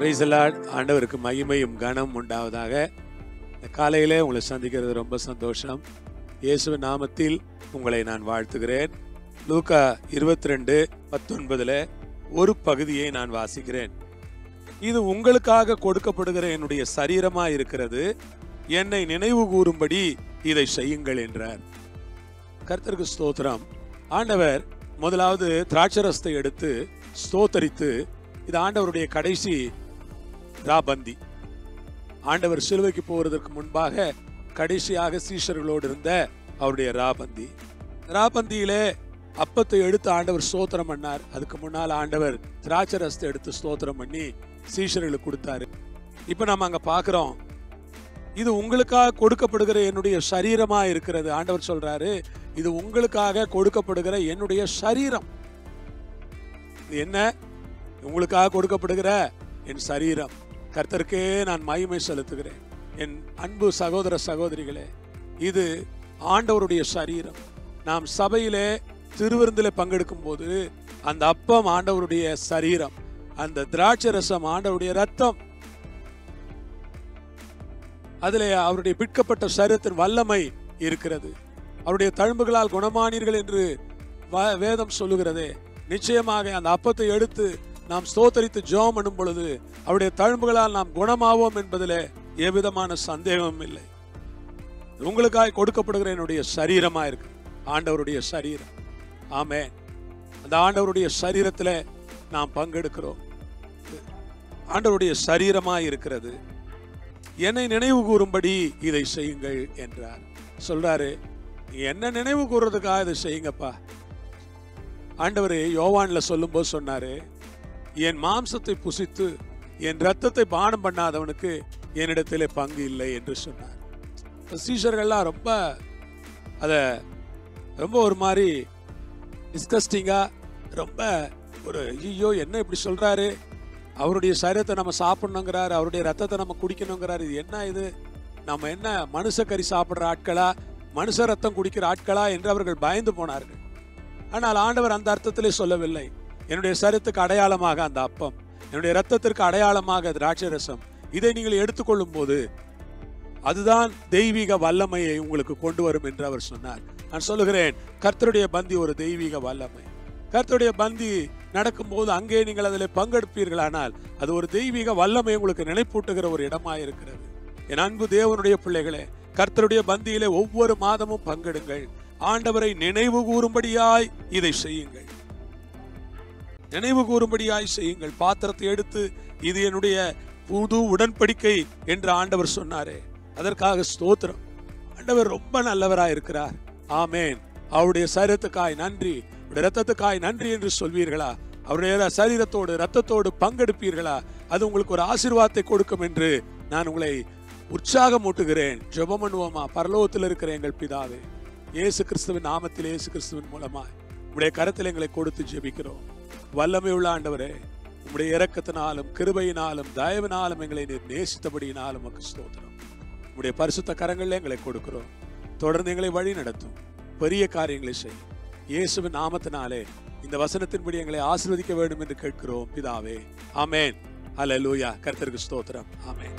Praise the Lord. ஆண்டவருக்கு மகிமையும் கனம் உண்டாவதாக. இந்த காலையிலே உங்களை சந்திக்கிறது ரொம்ப சந்தோஷம். இயேசுவின் நாமத்தில் உங்களை நான் வாழ்த்துகிறேன். லூக்கா 22:19 ஒரு பகுதியை நான் வாசிக்கிறேன். இது உங்களுக்காக கொடுக்கப்படுகிற என்னுடைய சரீரமா இருக்கிறது, என்னை நினைவு கூறும்படி இதை செய்யுங்கள் என்றார். கர்த்தருக்கு ஸ்தோத்திரம். ஆண்டவர் முதலாவது திராட்சரசத்தை எடுத்து ஸ்தோத்தரித்து, இது ஆண்டவருடைய கடைசி ராபந்தி. ஆண்டவர் சிலுவைக்கு போவதற்கு முன்பாக கடைசியாக சீஷர்களோடு இருந்த அவருடைய ராபந்தியிலே அப்பத்தை எடுத்து ஆண்டவர் ஸ்தோத்திரம் பண்ணார். அதுக்கு முன்னால் ஆண்டவர் திராட்சரசத்தை எடுத்து ஸ்தோத்திரம் பண்ணி சீஷர்களுக்கு கொடுத்தாரு. இப்ப நம்ம அங்க பாக்குறோம், இது உங்களுக்காக கொடுக்கப்படுகிற என்னுடைய சரீரமா இருக்கிறது. ஆண்டவர் சொல்றாரு, இது உங்களுக்காக கொடுக்கப்படுகிற என்னுடைய சரீரம். இது என்ன? உங்களுக்காக கொடுக்கப்படுகிற என் சரீரம். கர்த்தருக்கே நான் மகிமை செலுத்துகிறேன். என் அன்பு சகோதர சகோதரிகளே, இது ஆண்டவருடைய சரீரம். நாம் சபையிலே திருவிருந்திலே பங்கெடுக்கும் போது அந்த அப்பம் ஆண்டவருடைய சரீரம், அந்த திராட்சை ரசம் ஆண்டவருடைய ரத்தம். அதிலே அவருடைய பிற்கப்பட்ட சரீரத்தின் வல்லமை இருக்கிறது. அவருடைய தழும்புகளால் குணமானீர்கள் என்று வேதம் சொல்லுகிறதே. நிச்சயமாக அந்த அப்பத்தை எடுத்து நாம் ஸ்தோத்தரித்து ஜெபம் பண்ணும் பொழுது அவருடைய தழும்புகளால் நாம் குணமாவோம் என்பதிலே எவ்விதமான சந்தேகமும் இல்லை. உங்களுக்காக கொடுக்கப்படுகிற என்னுடைய சரீரமா இருக்கு, ஆண்டவருடைய சரீரம். ஆமென். அந்த ஆண்டவருடைய சரீரத்தில் நாம் பங்கெடுக்கிறோம். ஆண்டவருடைய சரீரமா இருக்கிறது. என்னை நினைவு கூறும்படி இதை செய்யுங்கள் என்றார். சொல்றாரு, என்ன நினைவு கூறுறதுக்காக இதை செய்யுங்கப்பா. ஆண்டவர் யோவான்ல சொல்லும் போது சொன்னாரு, என் மாம்சத்தை புசித்து என் ரத்தத்தை பானம் பண்ணாதவனுக்கு என்னிடத்திலே பங்கு இல்லை என்று சொன்னார். சீஷர்கள்லாம் ரொம்ப ஒரு மாதிரி டிஸ்கஸ்டிங்கா, ரொம்ப ஒரு ஐயோ என்ன இப்படி சொல்றாரு, அவருடைய சரீரத்தை நம்ம சாப்பிடணுங்கிறாரு, அவருடைய ரத்தத்தை நம்ம குடிக்கணுங்கிறாரு, இது என்ன, இது நம்ம என்ன மனுஷ கறி சாப்பிட்ற ஆட்களா, மனுஷ ரத்தம் குடிக்கிற ஆட்களா என்று அவர்கள் பயந்து போனார்கள். ஆனால் ஆண்டவர் அந்த அர்த்தத்திலே சொல்லவில்லை. என்னுடைய சரீரத்துக்கு அடையாளமாக அந்த அப்பம், என்னுடைய ரத்தத்திற்கு அடையாளமாக திராட்சை ரசம், இதை நீங்கள் எடுத்துக்கொள்ளும் போது அதுதான் தெய்வீக வல்லமையை உங்களுக்கு கொண்டு வரும் என்று அவர் சொன்னார். நான் சொல்லுகிறேன், கர்த்தருடைய பந்தி ஒரு தெய்வீக வல்லமை. கர்த்தருடைய பந்தி நடக்கும் போது அங்கே நீங்கள் அதில் பங்கெடுப்பீர்களானால் அது ஒரு தெய்வீக வல்லமை உங்களுக்கு நினைப்பூட்டுகிற ஒரு இடமா இருக்கிறது. என் அன்பு தேவனுடைய பிள்ளைகளே, கர்த்தருடைய பந்தியிலே ஒவ்வொரு மாதமும் பங்கெடுங்கள். ஆண்டவரை நினைவு கூறும்படியாய் இதை செய்யுங்கள். நினைவு கூறும்படியாய் செய்யுங்கள். பாத்திரத்தை எடுத்து, இது என்னுடைய புது உடன்படிக்கை என்று ஆண்டவர் சொன்னாரே, அதற்காக ஸ்தோத்திரம். ஆண்டவர் ரொம்ப நல்லவராய் இருக்கிறார். ஆமேன். அவருடைய சரீரத்துக்காய் நன்றி, அவருடைய ரத்தத்துக்காய் நன்றி என்று சொல்வீர்களா? அவருடைய சரீரத்தோடு ரத்தத்தோடு பங்கெடுப்பீர்களா? அது உங்களுக்கு ஒரு ஆசீர்வாதத்தை கொடுக்கும் என்று நான் உங்களை உற்சாகம் ஊட்டுகிறேன். ஜெபம் பண்ணுவோமா? பரலோகத்தில் இருக்கிற எங்கள் பிதாவே, இயேசு கிறிஸ்துவின் நாமத்தில், இயேசு கிறிஸ்துவின் மூலமாய் உம்முடைய கரத்தில் எங்களை கொடுத்து ஜெபிக்கிறோம். வல்லமை உள்ள ஆண்டவரே, உம்முடைய இரக்கத்தினாலும் கிருபையினாலும் தயவினாலும் எங்களை நீர் நேசித்தபடியினாலும் உமக்கு ஸ்தோத்திரம். உம்முடைய பரிசுத்த கரங்களில் எங்களை கொடுக்கிறோம். தொடர்ந்து எங்களை வழி நடத்தும், பெரிய காரியங்களை செய்யும். இயேசுவின் நாமத்தினாலே இந்த வசனத்தின்படி எங்களை ஆசீர்வதிக்க வேண்டும் என்று கேட்கிறோம் பிதாவே. ஆமென். ஹல்லேலூயா. கர்த்தருக்கு ஸ்தோத்திரம். ஆமென்.